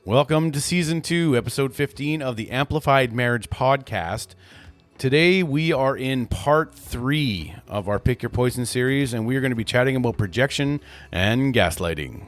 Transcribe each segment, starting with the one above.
Welcome to Season 2, Episode 15 of the Amplified Marriage podcast. Today we are in Part 3 of our Pick Your Poison series, and we are going to be chatting about projection and gaslighting.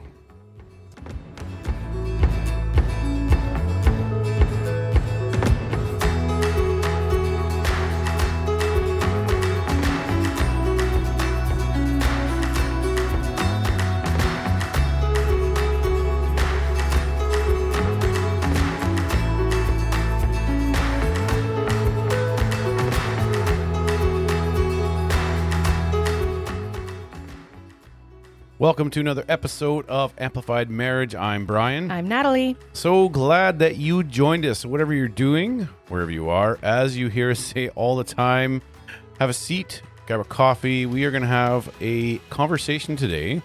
Welcome to another episode of Amplified Marriage. I'm Brian. I'm Natalie. So glad that you joined us. Whatever you're doing, wherever you are, as you hear us say all the time, have a seat, grab a coffee. We are going to have a conversation today.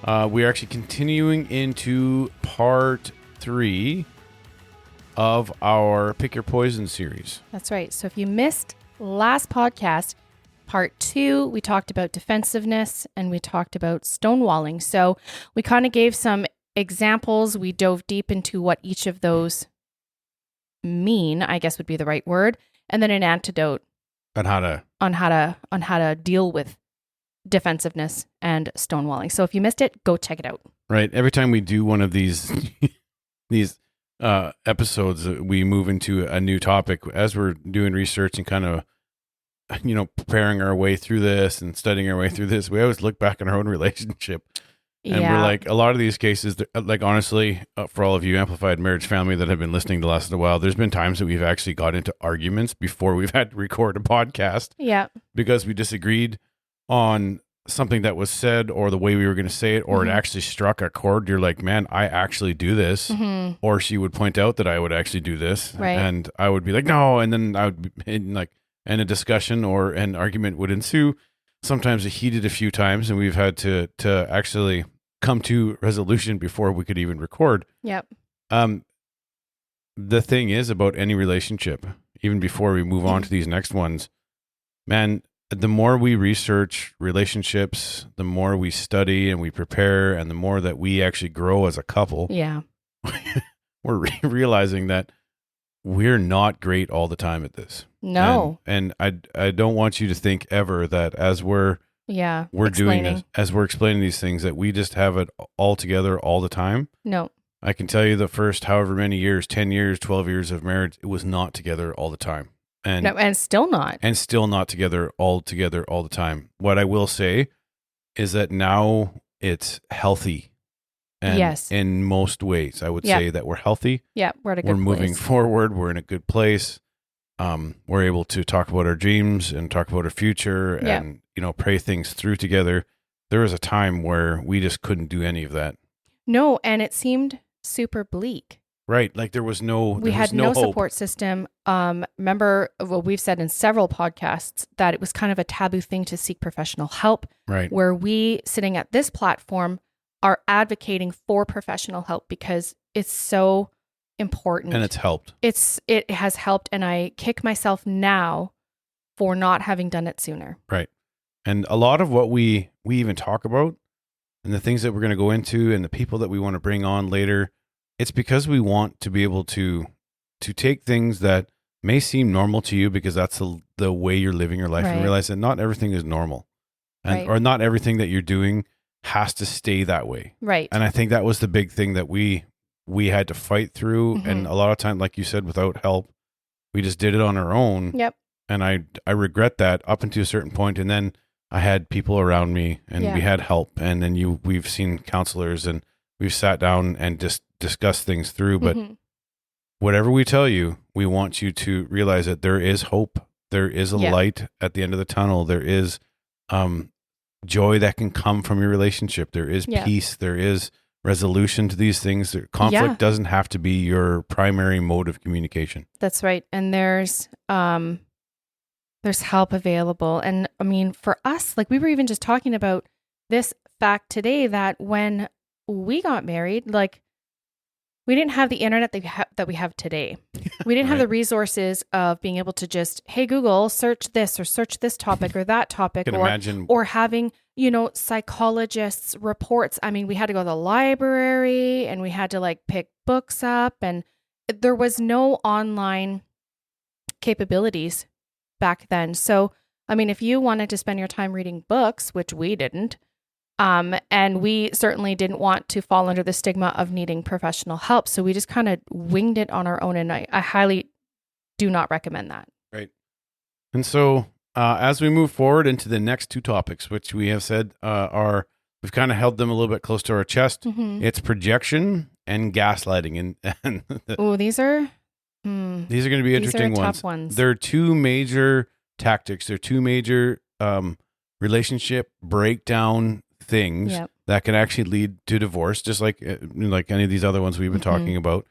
We are actually continuing into Part 3 of our Pick Your Poison series. That's right. So if you missed last podcast, Part 2, we talked about defensiveness and we talked about stonewalling. So we kind of gave some examples. We dove deep into what each of those mean, I guess would be the right word, and then an antidote On how to deal with defensiveness and stonewalling. So if you missed it, go check it out. Right. Every time we do one of these episodes, we move into a new topic as we're doing research and kind of preparing our way through this and studying our way through this. We always look back in our own relationship and we're like, a lot of these cases, like honestly, for all of you Amplified Marriage family that have been listening to us in a while, there's been times that we've actually got into arguments before we've had to record a podcast. Yeah. Because we disagreed on something that was said or the way we were going to say it, or it actually struck a chord. You're like, man, I actually do this. Or she would point out that I would actually do this. Right. And I would be like, no. And then I would be and a discussion or an argument would ensue. Sometimes it heated a few times, and we've had to actually come to resolution before we could even record. Yep. The thing is about any relationship, even before we move on to these next ones, man, the more we research relationships, the more we study and we prepare, and the more that we actually grow as a couple, we're realizing that we're not great all the time at this. No. And I don't want you to think ever that as we're doing this, as we're explaining these things, that we just have it all together all the time. No. I can tell you the first however many years, 10 years, 12 years of marriage, it was not together all the time. And still not. And still not together all the time. What I will say is that now it's healthy. And yes. In most ways, I would say that we're healthy. Yeah, we're at a good place. We're moving forward. We're in a good place. We're able to talk about our dreams and talk about our future and, pray things through together. There was a time where we just couldn't do any of that. No, and it seemed super bleak. Right. Like we had no hope. Support system. Remember what we've said in several podcasts, that it was kind of a taboo thing to seek professional help. Right. Where we, sitting at this platform, are advocating for professional help because it's so important. And it's helped. It has helped, and I kick myself now for not having done it sooner. Right. And a lot of what we even talk about and the things that we're going to go into and the people that we want to bring on later, it's because we want to be able to take things that may seem normal to you because that's the way you're living your life, and realize that not everything is normal, and or not everything that you're doing has to stay that way. Right. And I think that was the big thing that we had to fight through. And a lot of time, like you said, without help, we just did it on our own. Yep. And I regret that up until a certain point. And then I had people around me and we had help. And then we've seen counselors and we've sat down and just discussed things through. But whatever we tell you, we want you to realize that there is hope. There is a light at the end of the tunnel. There is, joy that can come from your relationship. There is peace. There is resolution to these things. Conflict doesn't have to be your primary mode of communication. That's right. And there's help available. And I mean, for us, like we were even just talking about this fact today, that when we got married, like we didn't have the internet that we have today. We didn't have the resources of being able to just, hey, Google, search this or search this topic or that topic, or having, psychologists' reports. I mean, we had to go to the library and we had to like pick books up, and there was no online capabilities back then. So, I mean, if you wanted to spend your time reading books, which we didn't, and we certainly didn't want to fall under the stigma of needing professional help. So we just kind of winged it on our own. And I highly do not recommend that. Right. And so as we move forward into the next two topics, which we have said we've kind of held them a little bit close to our chest. Mm-hmm. It's projection and gaslighting. And these are going to be interesting tough ones. There are two major tactics. There are two major relationship breakdown things that can actually lead to divorce, just like any of these other ones we've been talking about,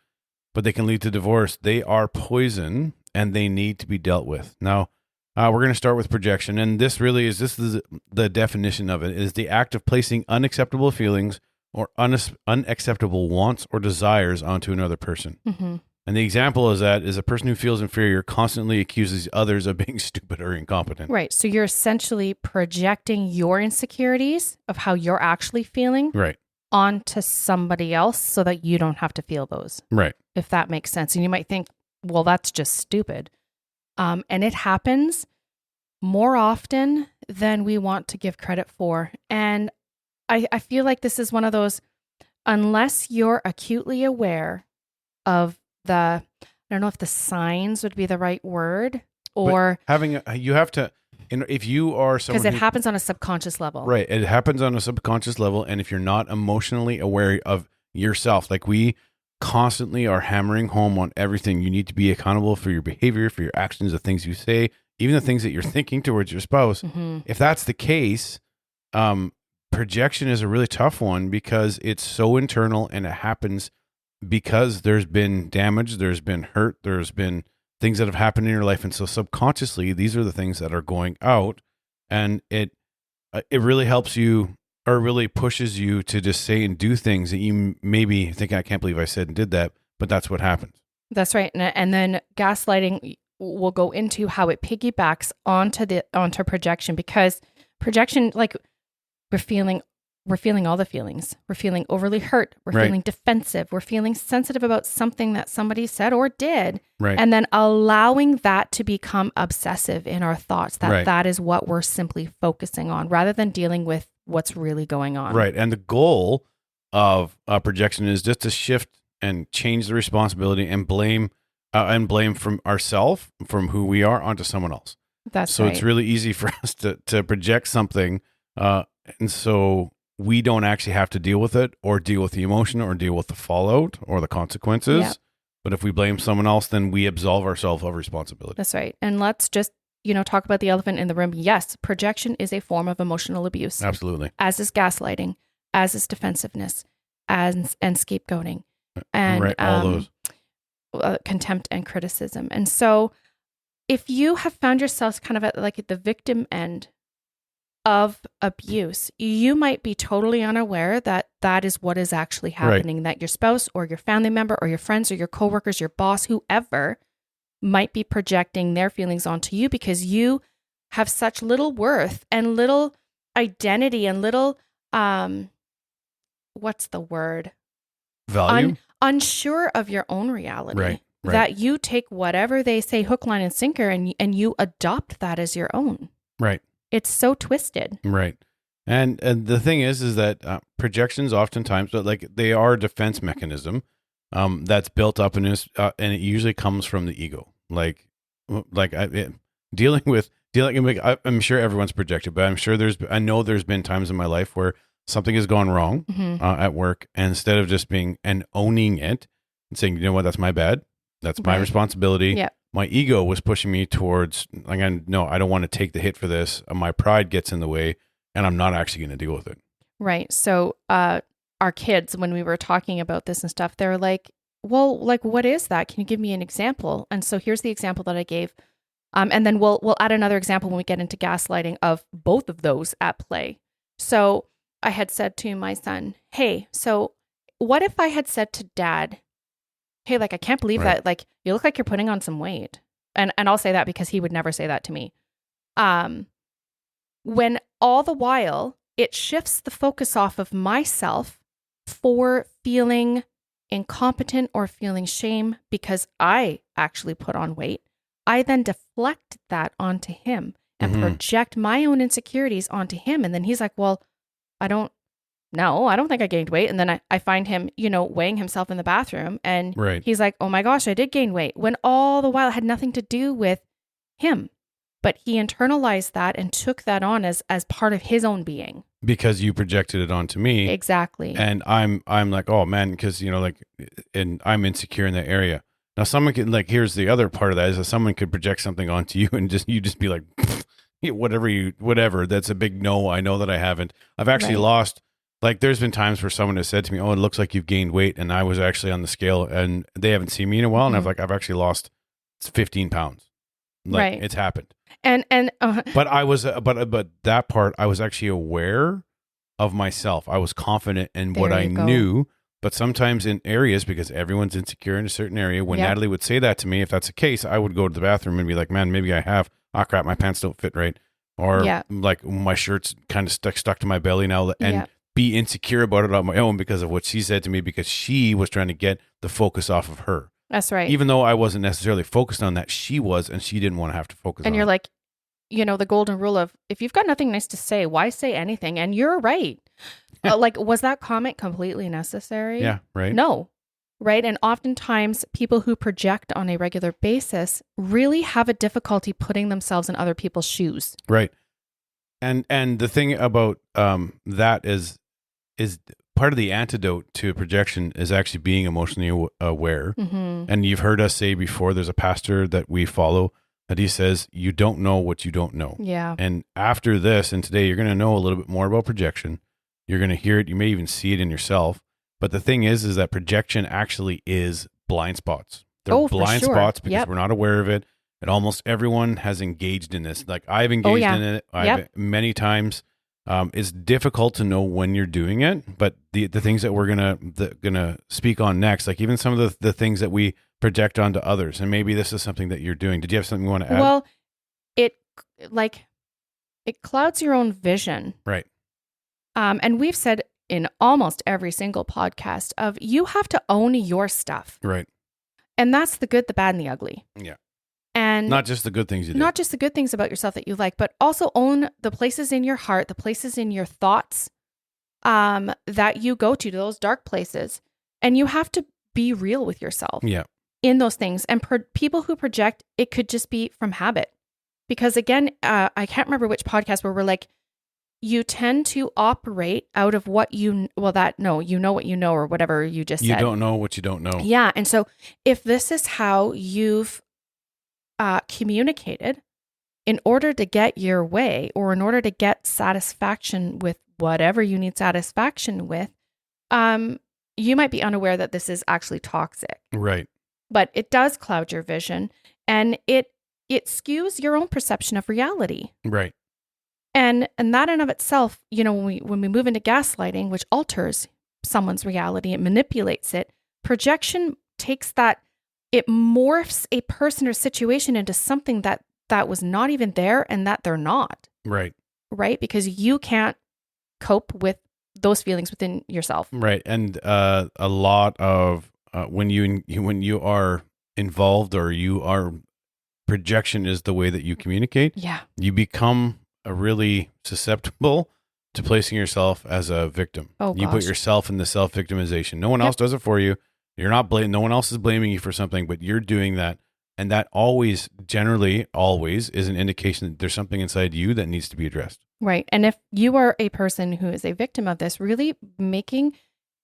but they can lead to divorce. They are poison and they need to be dealt with. Now, we're going to start with projection. And this is the definition of it, is the act of placing unacceptable feelings or unacceptable wants or desires onto another person. Mm-hmm. And the example is a person who feels inferior constantly accuses others of being stupid or incompetent. Right. So you're essentially projecting your insecurities of how you're actually feeling onto somebody else so that you don't have to feel those. Right. If that makes sense. And you might think, well, that's just stupid. And it happens more often than we want to give credit for. And I feel like this is one of those, unless you're acutely aware of I don't know if the signs would be the right word, or you have to, if you are someone, because it happens on a subconscious level, right? It happens on a subconscious level. And if you're not emotionally aware of yourself, like we constantly are hammering home on everything, you need to be accountable for your behavior, for your actions, the things you say, even the things that you're thinking towards your spouse. Mm-hmm. If that's the case, projection is a really tough one because it's so internal and it happens because there's been damage, there's been hurt, there's been things that have happened in your life. And so subconsciously, these are the things that are going out, and it really helps you, or really pushes you to just say and do things that you maybe think, I can't believe I said and did that, but that's what happens. That's right. And then gaslighting will go into how it piggybacks onto projection, because projection, like we're feeling all the feelings. We're feeling overly hurt. We're feeling defensive. We're feeling sensitive about something that somebody said or did. Right. And then allowing that to become obsessive in our thoughts, that is what we're simply focusing on rather than dealing with what's really going on. Right. And the goal of projection is just to shift and change the responsibility and blame from ourselves, from who we are, onto someone else. So it's really easy for us to project something. And so we don't actually have to deal with it, or deal with the emotion, or deal with the fallout or the consequences. Yep. But if we blame someone else, then we absolve ourselves of responsibility. That's right. And let's just, talk about the elephant in the room. Yes, projection is a form of emotional abuse. Absolutely. As is gaslighting, as is defensiveness, and scapegoating, and all those. Contempt and criticism. And so if you have found yourself kind of at the victim end of abuse, you might be totally unaware that is what is actually happening, that your spouse or your family member or your friends or your coworkers, your boss, whoever, might be projecting their feelings onto you because you have such little worth and little identity and little, what's the word? Value? Unsure of your own reality. Right. That you take whatever they say hook, line, and sinker and you adopt that as your own. Right. It's so twisted. Right. And the thing is that projections oftentimes, they are a defense mechanism that's built up and it usually comes from the ego. I'm sure everyone's projected, but I'm sure I know there's been times in my life where something has gone wrong at work, and instead of just being and owning it and saying, you know what, that's my bad, that's my responsibility. Yep. My ego was pushing me towards, no, I don't want to take the hit for this. My pride gets in the way, and I'm not actually going to deal with it. Right. So our kids, when we were talking about this and stuff, they're like, well, what is that? Can you give me an example? And so here's the example that I gave. And then we'll add another example when we get into gaslighting of both of those at play. So I had said to my son, hey, so what if I had said to Dad, hey, I can't believe that, you look like you're putting on some weight. And I'll say that because he would never say that to me. When all the while it shifts the focus off of myself for feeling incompetent or feeling shame because I actually put on weight. I then deflect that onto him and project my own insecurities onto him. And then he's like, well, I don't think I gained weight. And then I find him, weighing himself in the bathroom. And he's like, oh my gosh, I did gain weight. When all the while it had nothing to do with him. But he internalized that and took that on as part of his own being. Because you projected it onto me. Exactly. And I'm like, oh man, because, and I'm insecure in that area. Now someone could, here's the other part of that is that someone could project something onto you and you just be like, whatever. That's a big no. I know that I haven't. I've actually lost, there's been times where someone has said to me, oh, it looks like you've gained weight. And I was actually on the scale and they haven't seen me in a while. And I've actually lost 15 pounds. It's happened. And but I was but that part I was actually aware of myself. I was confident in what I knew. But sometimes in areas, because everyone's insecure in a certain area, when Natalie would say that to me, if that's the case, I would go to the bathroom and be like, man, maybe I have. Oh crap, my pants don't fit right, or my shirt's kind of stuck to my belly now, and be insecure about it on my own because of what she said to me, because she was trying to get the focus off of her. That's right. Even though I wasn't necessarily focused on that, she was, and she didn't want to have to focus on it. And you're like, the golden rule of, if you've got nothing nice to say, why say anything? And you're right. Was that comment completely necessary? Yeah, right. No. Right. And oftentimes people who project on a regular basis really have a difficulty putting themselves in other people's shoes. Right. And the thing about that is part of the antidote to projection is actually being emotionally aware. And you've heard us say before, there's a pastor that we follow that he says, you don't know what you don't know. Yeah. And after this and today, you're going to know a little bit more about projection. You're going to hear it. You may even see it in yourself. But the thing is that projection actually is blind spots. They're blind spots because we're not aware of it. And almost everyone has engaged in this. I've engaged in it many times. It's difficult to know when you're doing it, but the things that we're gonna speak on next, even some of the things that we project onto others, and maybe this is something that you're doing. Did you have something you want to add? Well, it clouds your own vision, right? And we've said in almost every single podcast of you have to own your stuff, right? And that's the good, the bad, and the ugly. Yeah. And not just the good things you do. Not just the good things about yourself that you like, but also own the places in your heart, the places in your thoughts that you go to those dark places. And you have to be real with yourself in those things. And people who project, it could just be from habit. Because again, I can't remember which podcast where we're like, you tend to operate out of what you know what you know, or whatever you just said. You don't know what you don't know. Yeah. And so if this is how you've communicated in order to get your way, or in order to get satisfaction with whatever you need satisfaction with, you might be unaware that this is actually toxic. Right. But it does cloud your vision, and it skews your own perception of reality. Right. And that in of itself, when we move into gaslighting, which alters someone's reality, it manipulates it. Projection takes that, it morphs a person or situation into something that was not even there and that they're not. Right. Right? Because you can't cope with those feelings within yourself. Right. And a lot of when you are involved, or you are, projection is the way that you communicate. Yeah. You become really susceptible to placing yourself as a victim. Oh, you put yourself in the self-victimization. No one else does it for you. You're not no one else is blaming you for something, but you're doing that. And that generally always is an indication that there's something inside you that needs to be addressed. Right. And if you are a person who is a victim of this, really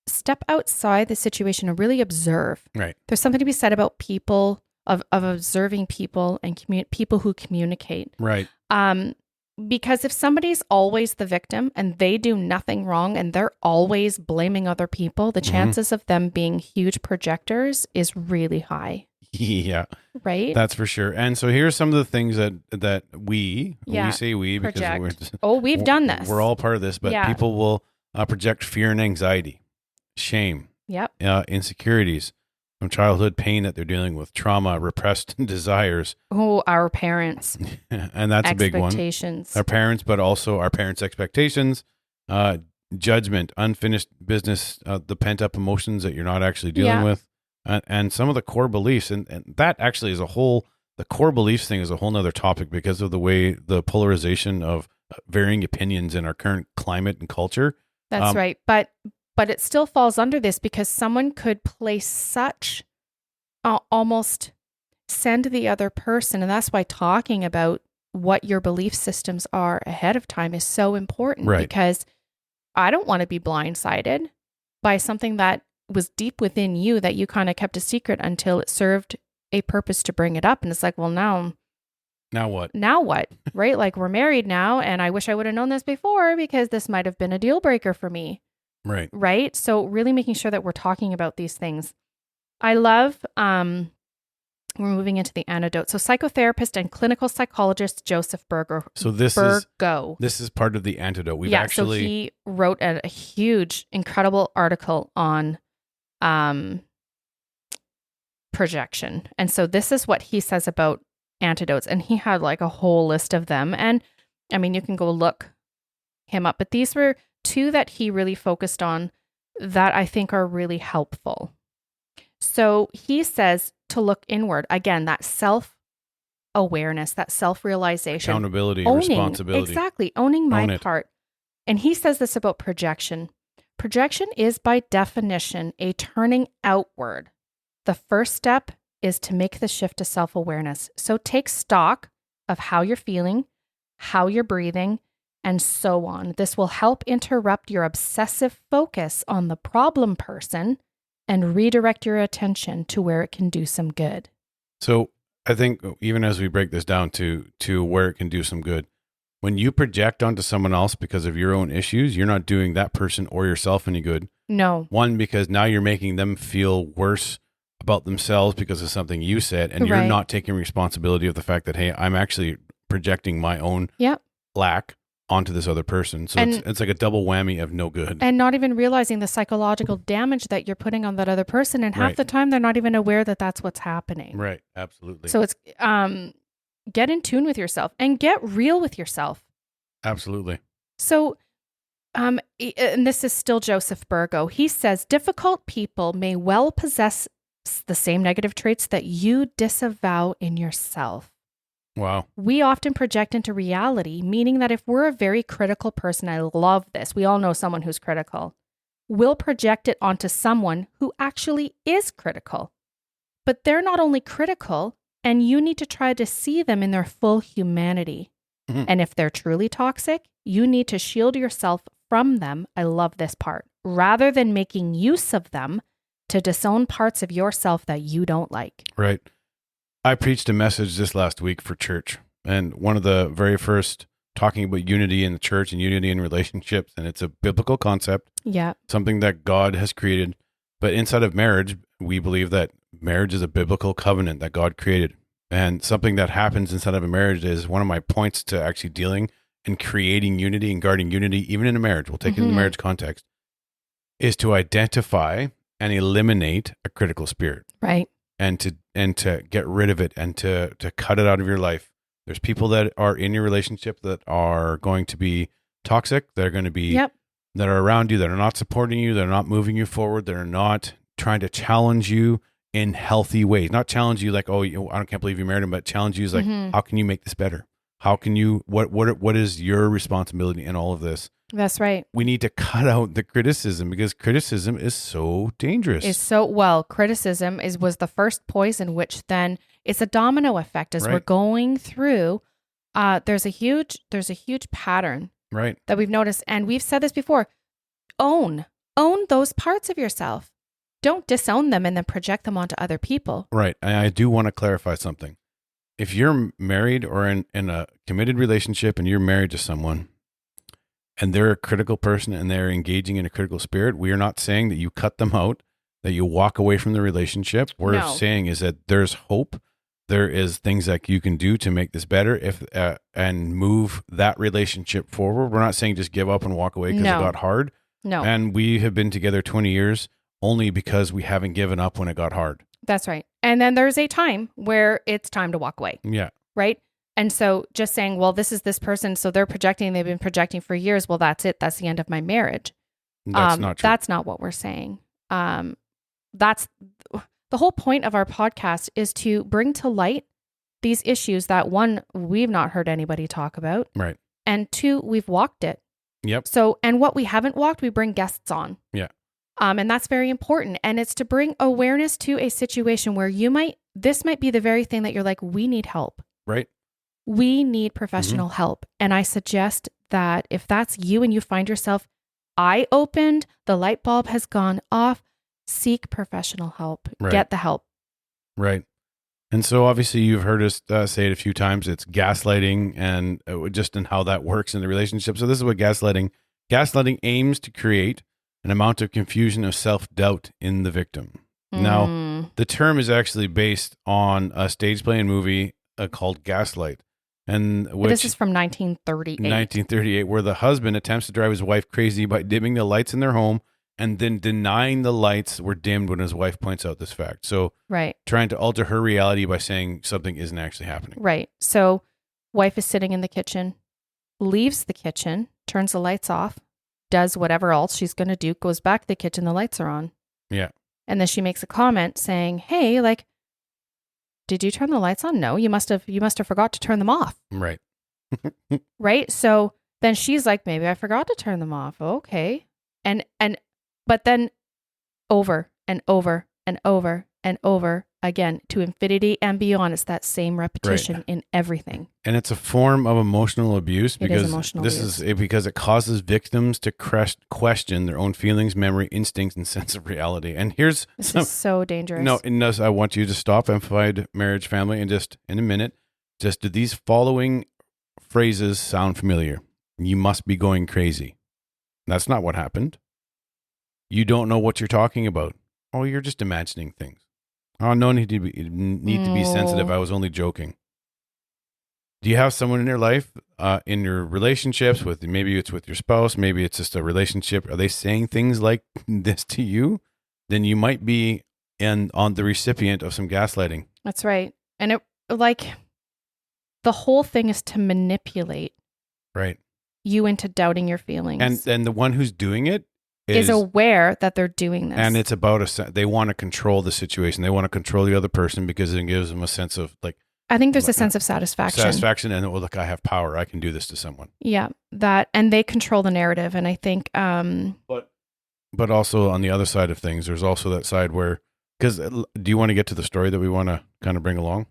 step outside the situation and really observe. Right. There's something to be said about people, of observing people and people who communicate. Right. Because if somebody's always the victim and they do nothing wrong and they're always blaming other people, the chances of them being huge projectors is really high. Yeah. Right? That's for sure. And so here's some of the things that we say we, project. because we've done this. We're all part of this, but people will project fear and anxiety, shame, insecurities, from childhood pain that they're dealing with, trauma, repressed desires. Oh, our parents. And that's a big one. Expectations. Our parents, but also our parents' expectations. judgment, unfinished business, the pent up emotions that you're not actually dealing with, and some of the core beliefs. And that actually is the core beliefs thing is a whole nother topic because of the way the polarization of varying opinions in our current climate and culture. That's right. But it still falls under this because someone could place such almost send the other person. And that's why talking about what your belief systems are ahead of time is so important, right? Because I don't want to be blindsided by something that was deep within you that you kind of kept a secret until it served a purpose to bring it up. And it's like, well, now what? Now what? Right? Like, we're married now, and I wish I would have known this before because this might have been a deal breaker for me. Right. Right? So really making sure that we're talking about these things. I love, we're moving into the antidote. So psychotherapist and clinical psychologist Joseph Burgo. So this is part of the antidote. So he wrote a huge, incredible article on projection. And so this is what he says about antidotes. And he had like a whole list of them. And I mean, you can go look him up. But these were two that he really focused on that I think are really helpful. So he says to look inward. Again, that self-awareness, that self-realization. Accountability, responsibility. Exactly. Owning my part. And he says this about projection. Projection is by definition a turning outward. The first step is to make the shift to self-awareness. So take stock of how you're feeling, how you're breathing, and so on. This will help interrupt your obsessive focus on the problem person and redirect your attention to where it can do some good. So I think even as we break this down to where it can do some good, when you project onto someone else because of your own issues, you're not doing that person or yourself any good. No. One, because now you're making them feel worse about themselves because of something you said, and you're not taking responsibility of the fact that, hey, I'm actually projecting my own lack onto this other person. So it's like a double whammy of no good. And not even realizing the psychological damage that you're putting on that other person. And half the time they're not even aware that that's what's happening. Right. Absolutely. So it's get in tune with yourself and get real with yourself. Absolutely. So and this is still Joseph Burgo. He says, difficult people may well possess the same negative traits that you disavow in yourself. Wow. We often project into reality, meaning that if we're a very critical person, I love this. We all know someone who's critical. We'll project it onto someone who actually is critical. But they're not only critical, and you need to try to see them in their full humanity. Mm-hmm. And if they're truly toxic, you need to shield yourself from them. I love this part. Rather than making use of them to disown parts of yourself that you don't like. Right. I preached a message this last week for church, and one of the very first talking about unity in the church and unity in relationships, and it's a biblical concept. Yeah. Something that God has created. But inside of marriage, we believe that marriage is a biblical covenant that God created. And something that happens inside of a marriage is one of my points to actually dealing and creating unity and guarding unity, even in a marriage, we'll take it in the marriage context, is to identify and eliminate a critical spirit. Right. And to get rid of it and to cut it out of your life. There's people that are in your relationship that are going to be toxic, that are going to be, that are around you, that are not supporting you, that are not moving you forward, that are not trying to challenge you in healthy ways. Not challenge you like, oh, I can't believe you married him, but challenge you is like, how can you make this better? How can you, what is your responsibility in all of this? That's right. We need to cut out the criticism because criticism is so dangerous. Criticism was the first poison, which then it's a domino effect as we're going through. There's a huge pattern that we've noticed. And we've said this before. Own those parts of yourself. Don't disown them and then project them onto other people. Right. And I do want to clarify something. If you're married or in a committed relationship and you're married to someone, and they're a critical person and they're engaging in a critical spirit, we are not saying that you cut them out, that you walk away from the relationship. What we're saying is that there's hope. There is things that you can do to make this better and move that relationship forward. We're not saying just give up and walk away because it got hard. No. And we have been together 20 years only because we haven't given up when it got hard. That's right. And then there's a time where it's time to walk away. Yeah. Right? And so just saying, well, this is this person, so they've been projecting for years. Well, that's it. That's the end of my marriage. That's not true. That's not what we're saying. That's the whole point of our podcast, is to bring to light these issues that, one, we've not heard anybody talk about. Right. And two, we've walked it. Yep. So, and what we haven't walked, we bring guests on. Yeah. And that's very important. And it's to bring awareness to a situation where this might be the very thing that you're like, we need help. Right. We need professional help. And I suggest that if that's you and you find yourself eye opened, the light bulb has gone off, seek professional help. Right. Get the help. Right. And so obviously you've heard us say it a few times. It's gaslighting, and just in how that works in the relationship. So this is what gaslighting aims to create an amount of confusion of self-doubt in the victim. Now, the term is actually based on a stage play and movie called Gaslight. And this is from 1938. 1938, where the husband attempts to drive his wife crazy by dimming the lights in their home and then denying the lights were dimmed when his wife points out this fact. So trying to alter her reality by saying something isn't actually happening. Right. So wife is sitting in the kitchen, leaves the kitchen, turns the lights off, does whatever else she's going to do, goes back to the kitchen, the lights are on. Yeah. And then she makes a comment saying, hey, like, did you turn the lights on? No, you must have forgot to turn them off. Right. Right. So then she's like, maybe I forgot to turn them off. Okay. But then over and over and over and over again to infinity and beyond. It's that same repetition in everything. And it's a form of emotional abuse because because it causes victims to question their own feelings, memory, instincts, and sense of reality. And this is so dangerous. No, I want you to stop Amplified Marriage family and just in a minute, just do these following phrases sound familiar? You must be going crazy. That's not what happened. You don't know what you're talking about. Oh, you're just imagining things. Oh, no need to be sensitive. I was only joking. Do you have someone in your life, in your relationships maybe it's with your spouse, maybe it's just a relationship. Are they saying things like this to you? Then you might be on the recipient of some gaslighting. That's right. And the whole thing is to manipulate you into doubting your feelings. And the one who's doing it is aware that they're doing this. And it's about they want to control the situation. They want to control the other person because it gives them a sense of I think there's a sense of satisfaction. And look, I have power. I can do this to someone. Yeah, and they control the narrative. And I think, but also on the other side of things, there's also that side where, because do you want to get to the story that we want to kind of bring along?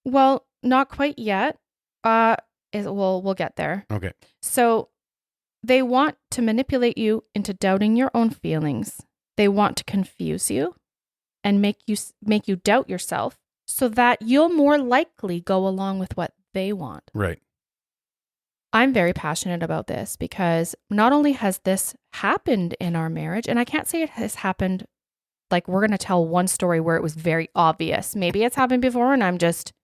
Well, not quite yet. We'll get there. Okay. So they want to manipulate you into doubting your own feelings. They want to confuse you and make you doubt yourself so that you'll more likely go along with what they want. Right. I'm very passionate about this because not only has this happened in our marriage, and I can't say it has happened like we're going to tell one story where it was very obvious. Maybe it's happened before and I'm just,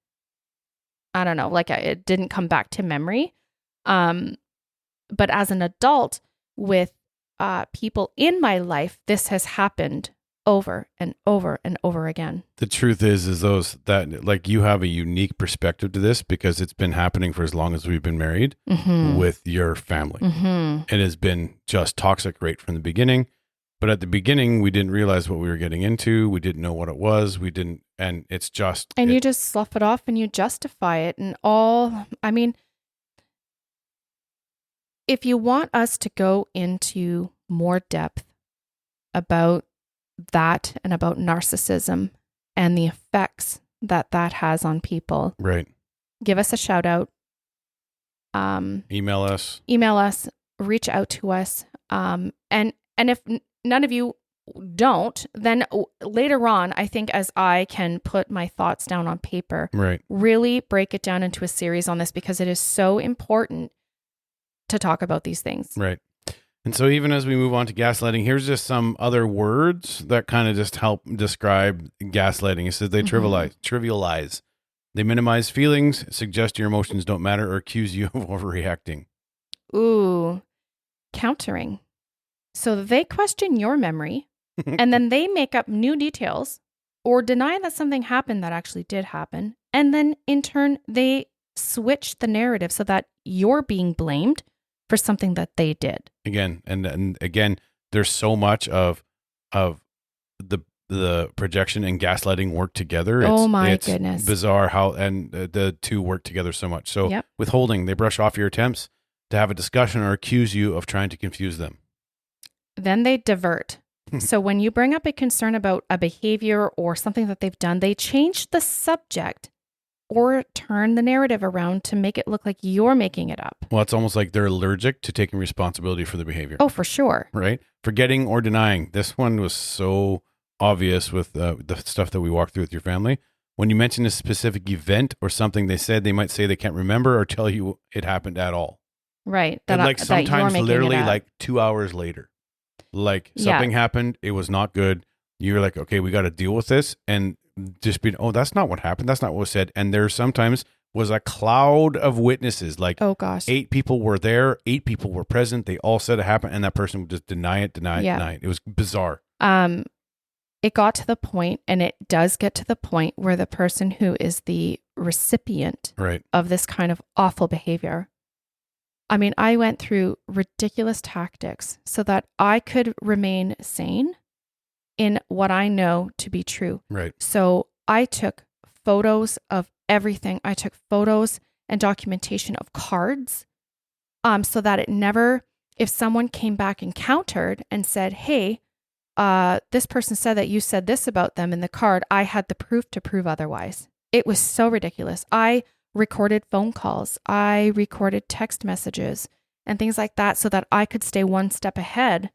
I don't know, it didn't come back to memory. But as an adult with people in my life, this has happened over and over and over again. The truth is those that you have a unique perspective to this because it's been happening for as long as we've been married with your family. It has been just toxic right from the beginning. But at the beginning, we didn't realize what we were getting into. We didn't know what it was. And it's just. And you just slough it off and you justify it if you want us to go into more depth about that and about narcissism and the effects that has on people, right? Give us a shout out. Email us, reach out to us. And if none of you don't, then later on, I think as I can put my thoughts down on paper, really break it down into a series on this because it is so important to talk about these things. Right. And so even as we move on to gaslighting, here's just some other words that kind of just help describe gaslighting. It says they trivialize. They minimize feelings, suggest your emotions don't matter, or accuse you of overreacting. Ooh, countering. So they question your memory and then they make up new details or deny that something happened that actually did happen. And then in turn, they switch the narrative so that you're being blamed for something that they did. Again, and again, there's so much of the projection and gaslighting work together. It's Goodness. Bizarre how the two work together so much. So Yep. withholding, they brush off your attempts to have a discussion or accuse you of trying to confuse them. Then they divert. So when you bring up a concern about a behavior or something that they've done, they change the subject or turn the narrative around to make it look like you're making it up. Well, it's almost like they're allergic to taking responsibility for the behavior. Oh, for sure. Right? Forgetting or denying. This one was so obvious with the stuff that we walked through with your family. When you mention a specific event or something they said, they might say they can't remember or tell you it happened at all. Right. And like sometimes literally like 2 hours later. Like something happened, it was not good. You're like, okay, we got to deal with this. And just being, oh, that's not what happened. That's not what was said. And there sometimes was a cloud of witnesses. Like, oh gosh, 8 people were there. 8 people were present. They all said it happened. And that person would just deny it. It was bizarre. It got to the point, and it does get to the point where the person who is the recipient of this kind of awful behavior, I mean, I went through ridiculous tactics so that I could remain sane in what I know to be true. Right. So I took photos of everything. I took photos and documentation of cards, so that it never, if someone came back and countered and said, hey, this person said that you said this about them in the card, I had the proof to prove otherwise. It was so ridiculous. I recorded phone calls. I recorded text messages and things like that so that I could stay one step ahead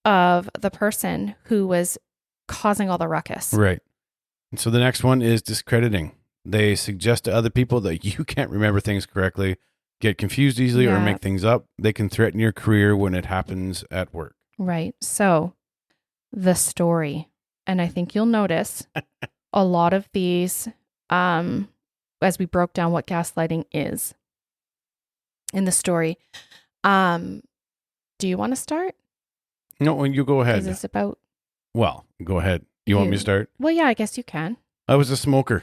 of the person who was causing all the ruckus. Right. And so the next one is discrediting. They suggest to other people that you can't remember things correctly, get confused easily, or make things up. They can threaten your career when it happens at work. Right. So the story, and I think you'll notice a lot of these, as we broke down what gaslighting is in the story. Do you want to start? No, you go ahead. Is this about? Well, go ahead. You want me to start? Well, yeah, I guess you can. I was a smoker.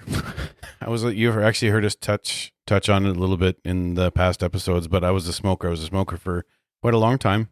You've actually heard us touch on it a little bit in the past episodes, but I was a smoker. I was a smoker for quite a long time.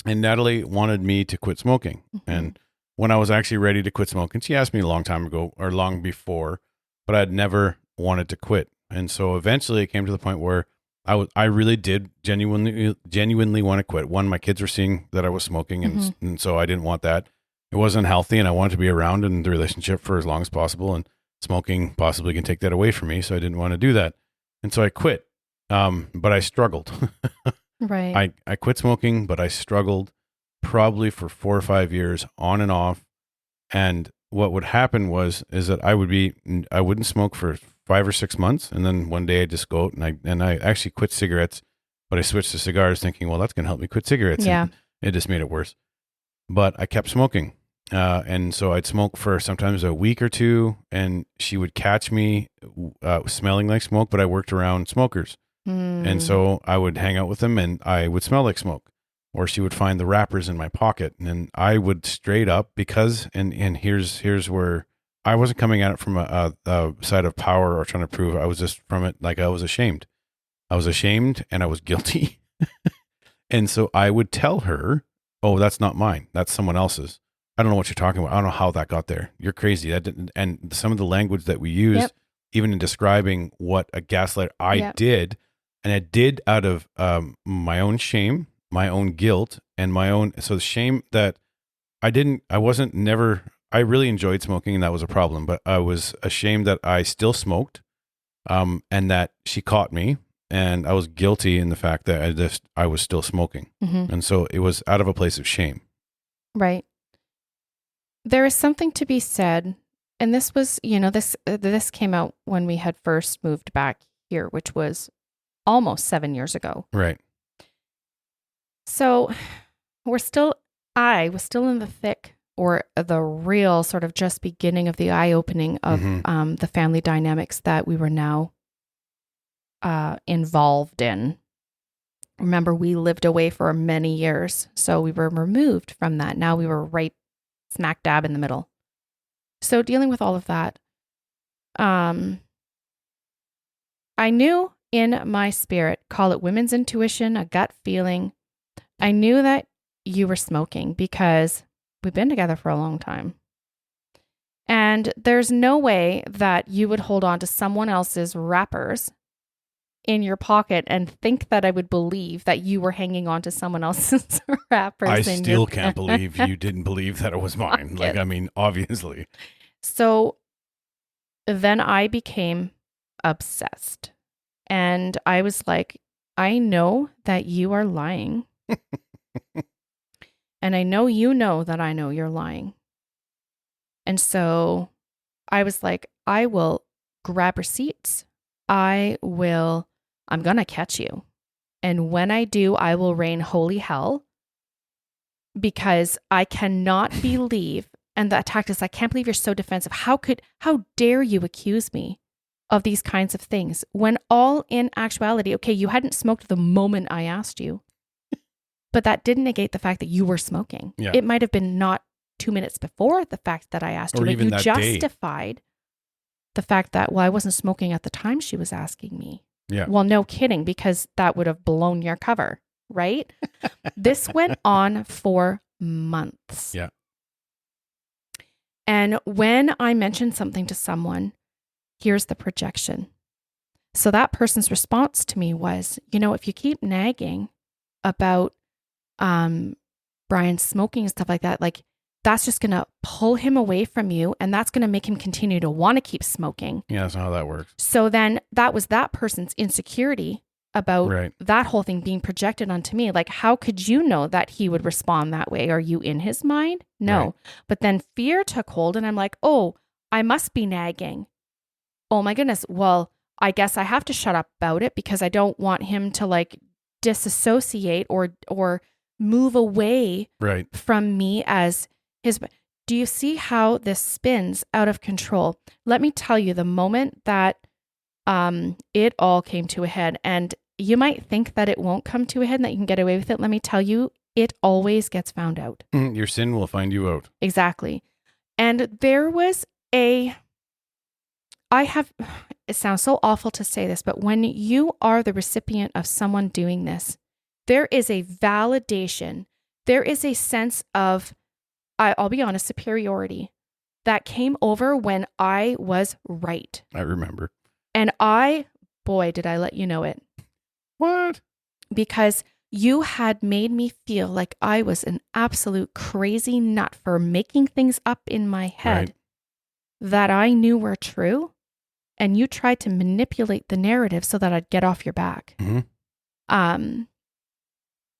And Natalie wanted me to quit smoking. Mm-hmm. And when I was actually ready to quit smoking, she asked me a long time ago or long before, but I'd never wanted to quit. And so eventually it came to the point where I really did genuinely want to quit. One, my kids were seeing that I was smoking, and so I didn't want that. It wasn't healthy, and I wanted to be around in the relationship for as long as possible, and smoking possibly can take that away from me, so I didn't want to do that. And so I quit, but I struggled. Right. I quit smoking, but I struggled probably for 4 or 5 years on and off. And what would happen is that I wouldn't smoke for 5 or 6 months. And then one day I just go out and I actually quit cigarettes, but I switched to cigars thinking, well, that's going to help me quit cigarettes. Yeah. And it just made it worse. But I kept smoking. And so I'd smoke for sometimes a week or two, and she would catch me smelling like smoke, but I worked around smokers. And so I would hang out with them and I would smell like smoke, or she would find the wrappers in my pocket, and I would straight up and here's where I wasn't coming at it from a side of power or trying to prove. I was just from it. Like I was ashamed and I was guilty. And so I would tell her, oh, that's not mine. That's someone else's. I don't know what you're talking about. I don't know how that got there. You're crazy. That didn't, and some of the language that we use, even in describing what a gaslight I did, and I did out of my own shame, my own guilt, and so the shame that I really enjoyed smoking, and that was a problem, but I was ashamed that I still smoked, and that she caught me, and I was guilty in the fact that I was still smoking. Mm-hmm. And so it was out of a place of shame. Right. There is something to be said, and this was, this came out when we had first moved back here, which was almost 7 years ago. Right. So I was still in the thick, or the real sort of just beginning of the eye-opening of the family dynamics that we were now involved in. Remember, we lived away for many years, so we were removed from that. Now we were right smack dab in the middle. So dealing with all of that, I knew in my spirit, call it women's intuition, a gut feeling. I knew that you were smoking because we've been together for a long time. And there's no way that you would hold on to someone else's wrappers in your pocket and think that I would believe that you were hanging on to someone else's wrappers. I still can't believe you didn't believe that it was mine. Like, I mean, obviously. So then I became obsessed. And I was like, I know that you are lying. And I know you know that I know you're lying. And so I was like, I will grab receipts. I'm going to catch you. And when I do, I will rain holy hell because I cannot believe, and the attack is, I can't believe you're so defensive. How dare you accuse me of these kinds of things when all in actuality, okay, you hadn't smoked the moment I asked you, but that didn't negate the fact that you were smoking. Yeah. It might have been not 2 minutes before the fact that I asked you, or but even you that justified day. The fact that, well, I wasn't smoking at the time she was asking me. Yeah. Well, no kidding, because that would have blown your cover, right? This went on for months. Yeah. And when I mentioned something to someone, here's the projection. So that person's response to me was, if you keep nagging about Brian smoking and stuff like that, like that's just going to pull him away from you, and that's going to make him continue to want to keep smoking. Yeah, that's not how that works. So then that was that person's insecurity about that whole thing being projected onto me. Like, how could you know that he would respond that way? Are you in his mind? No. Right. But then fear took hold, and I'm like, oh, I must be nagging. Oh my goodness. Well, I guess I have to shut up about it because I don't want him to like disassociate or move away from me as his. Do you see how this spins out of control? Let me tell you, the moment that it all came to a head, and you might think that it won't come to a head and that you can get away with it. Let me tell you, it always gets found out. Your sin will find you out. Exactly. And there was it sounds so awful to say this, but when you are the recipient of someone doing this, there is a validation. There is a sense of, I'll be honest, superiority that came over when I was right. I remember. And boy, did I let you know it. What? Because you had made me feel like I was an absolute crazy nut for making things up in my head that I knew were true. And you tried to manipulate the narrative so that I'd get off your back. Mm-hmm. And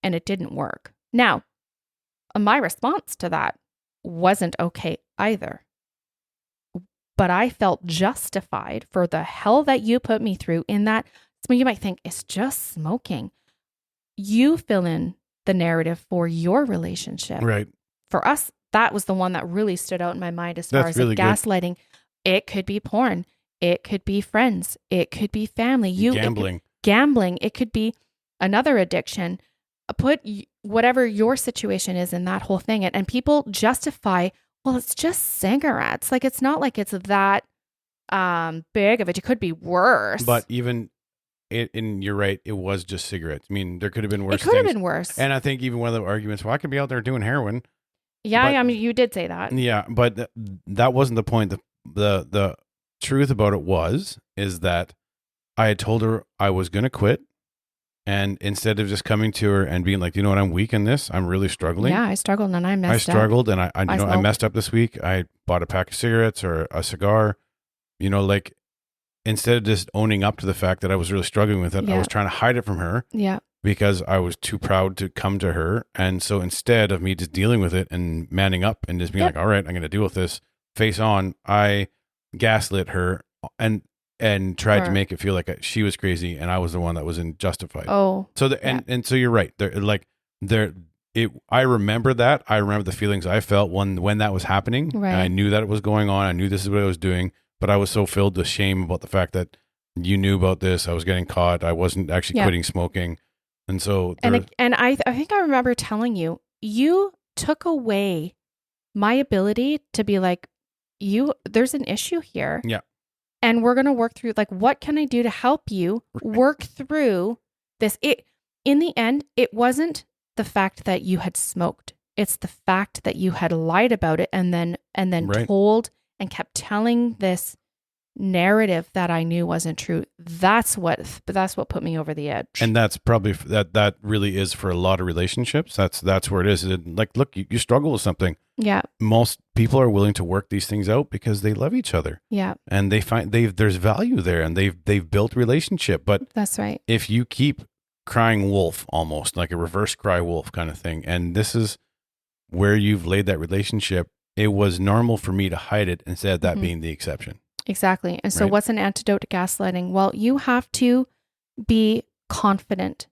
it didn't work. Now, my response to that wasn't okay either. But I felt justified for the hell that you put me through in that. So you might think it's just smoking. You fill in the narrative for your relationship. Right. For us, that was the one that really stood out in my mind as far as really gaslighting. It could be porn. It could be friends. It could be family. Gambling. It could be another addiction. Put whatever your situation is in that whole thing. And people justify, well, it's just cigarettes. Like, it's not like it's that big of it. It could be worse. But even, and you're right, it was just cigarettes. I mean, there could have been worse. It could have been worse. And I think even one of the arguments, well, I could be out there doing heroin. Yeah, I mean, you did say that. Yeah, but that wasn't the point. The truth about it is that I had told her I was going to quit. And instead of just coming to her and being like, you know what, I'm weak in this. I'm really struggling. Yeah, I struggled and I messed up. I struggled and I messed up this week. I bought a pack of cigarettes or a cigar. Like, instead of just owning up to the fact that I was really struggling with it, I was trying to hide it from her. Yeah. Because I was too proud to come to her. And so instead of me just dealing with it and manning up and just being like, all right, I'm going to deal with this face on, I gaslit her and tried to make it feel like she was crazy and I was the one that was justified. Oh. So and so you're right. I remember that. I remember the feelings I felt when that was happening. Right. And I knew that it was going on. I knew this is what I was doing, but I was so filled with shame about the fact that you knew about this. I was getting caught. I wasn't actually quitting smoking. And so I think I remember telling you, you took away my ability to be like, there's an issue here. Yeah. And we're going to work through, like, what can I do to help you work through this? In the end, it wasn't the fact that you had smoked. It's the fact that you had lied about it and then told and kept telling this narrative that I knew wasn't true. That's what put me over the edge. And that's probably that really is for a lot of relationships. That's where it is. Like, look, you struggle with something. Yeah. Most people are willing to work these things out because they love each other. Yeah. And they find there's value there, and they've built relationship. But that's right. If you keep crying wolf, almost like a reverse cry wolf kind of thing, and this is where you've laid that relationship, it was normal for me to hide it instead of that being the exception. Exactly. And so what's an antidote to gaslighting? Well, you have to be confident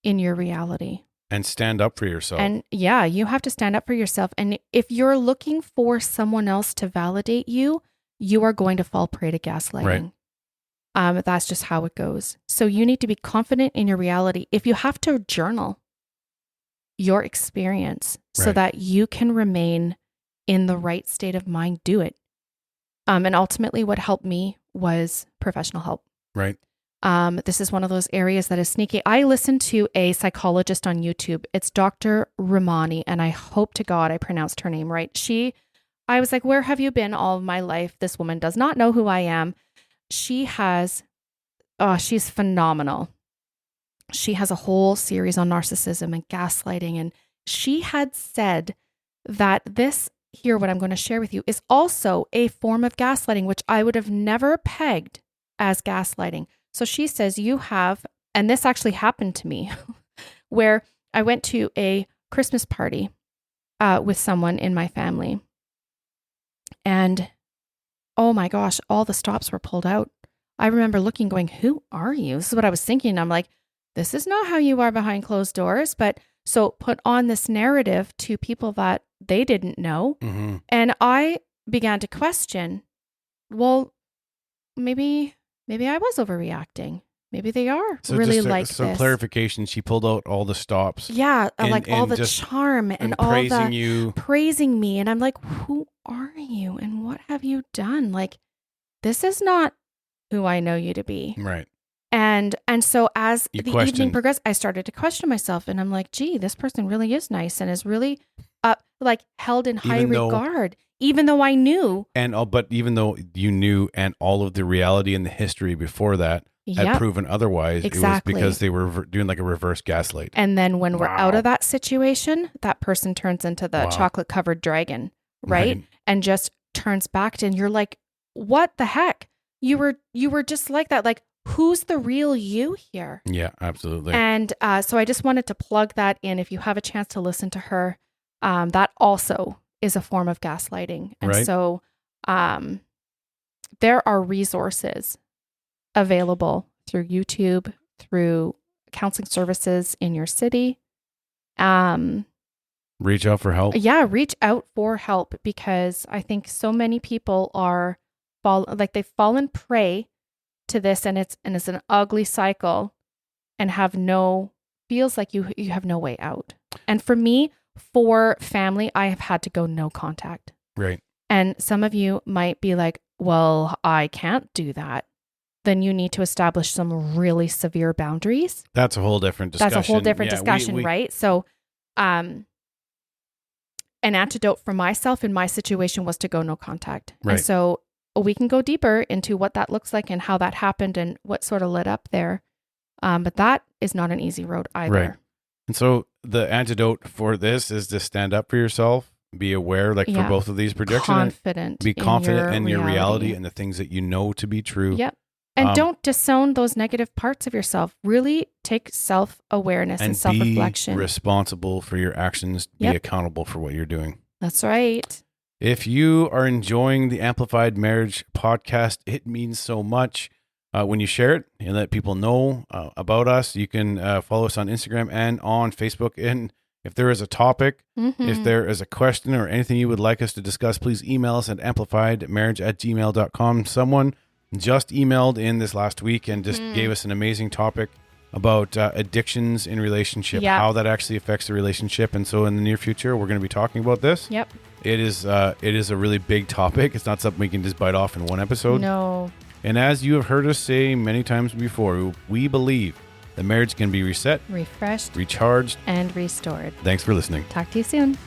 in your reality. And stand up for yourself. And yeah, you have to stand up for yourself. And if you're looking for someone else to validate you, you are going to fall prey to gaslighting. Right. That's just how it goes. So you need to be confident in your reality. If you have to journal your experience so that you can remain in the right state of mind, do it. And ultimately what helped me was professional help. Right. This is one of those areas that is sneaky. I listened to a psychologist on YouTube. It's Dr. Ramani, and I hope to God I pronounced her name right. I was like, where have you been all of my life? This woman does not know who I am. She's phenomenal. She has a whole series on narcissism and gaslighting. And she had said that what I'm going to share with you is also a form of gaslighting, which I would have never pegged as gaslighting. So she says and this actually happened to me, where I went to a Christmas party with someone in my family. And oh my gosh, all the stops were pulled out. I remember looking, going, who are you? This is what I was thinking. I'm like, this is not how you are behind closed doors. But so put on this narrative to people that they didn't know. Mm-hmm. And I began to question, well, maybe I was overreacting. Maybe they are really like this. So clarification, she pulled out all the stops. Yeah, all the charm and all praising me. And I'm like, who are you? And what have you done? Like, this is not who I know you to be. Right. And so as the evening progressed, I started to question myself, and I'm like, gee, this person really is nice and is really held in high regard, even though I knew. But even though you knew, and all of the reality and the history before that had proven otherwise, exactly. It was because they were doing like a reverse gaslight. And then when we're out of that situation, that person turns into the chocolate covered dragon, right? And just turns back to, and you're like, what the heck? You were just like that. Like, who's the real you here? Yeah, absolutely. And so I just wanted to plug that in. If you have a chance to listen to her, that also is a form of gaslighting. And so there are resources available through YouTube, through counseling services in your city. Reach out for help. Yeah, reach out for help, because I think so many people they've fallen prey to this, and it's an ugly cycle, and feels like you have no way out. And for me, for family, I have had to go no contact. Right. And some of you might be like, well, I can't do that. Then you need to establish some really severe boundaries. That's a whole different discussion. Right? So, an antidote for myself in my situation was to go no contact. Right. And so we can go deeper into what that looks like and how that happened and what sort of led up there. But that is not an easy road either. Right. And so the antidote for this is to stand up for yourself, be aware, for both of these projections. Be confident in your reality and the things that you know to be true. Yep. And don't disown those negative parts of yourself. Really take self-awareness and self-reflection. Be responsible for your actions. Be accountable for what you're doing. That's right. If you are enjoying the Amplified Marriage podcast, it means so much when you share it and let people know about us. You can follow us on Instagram and on Facebook. And if there is a topic, if there is a question or anything you would like us to discuss, please email us at amplifiedmarriage@gmail.com. Someone just emailed in this last week and just gave us an amazing topic about addictions in relationship, how that actually affects the relationship. And so in the near future, we're going to be talking about this. Yep. It is a really big topic. It's not something we can just bite off in one episode. No. And as you have heard us say many times before, we believe that marriage can be reset, refreshed, recharged, and restored. Thanks for listening. Talk to you soon.